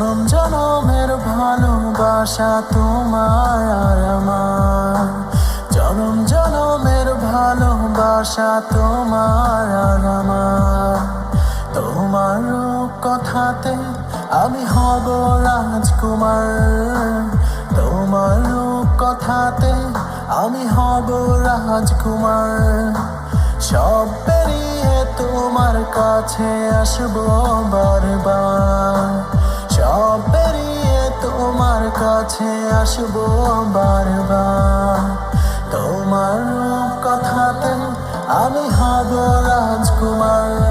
জনম জনমের ভালোবাসা তোমার আর আমার, জনম জনমের ভালোবাসা তোমার আর আমার। তোমার কথাতে আমি হব রাজকুমার, তোমার কথাতে আমি হব রাজকুমার। সব পেরিয়ে তোমার কাছে আসবো বারবার, সব পেরিয়ে তোমার কাছে আসবো বারবার। তোমার কথাতে আমি হব রাজকুমার।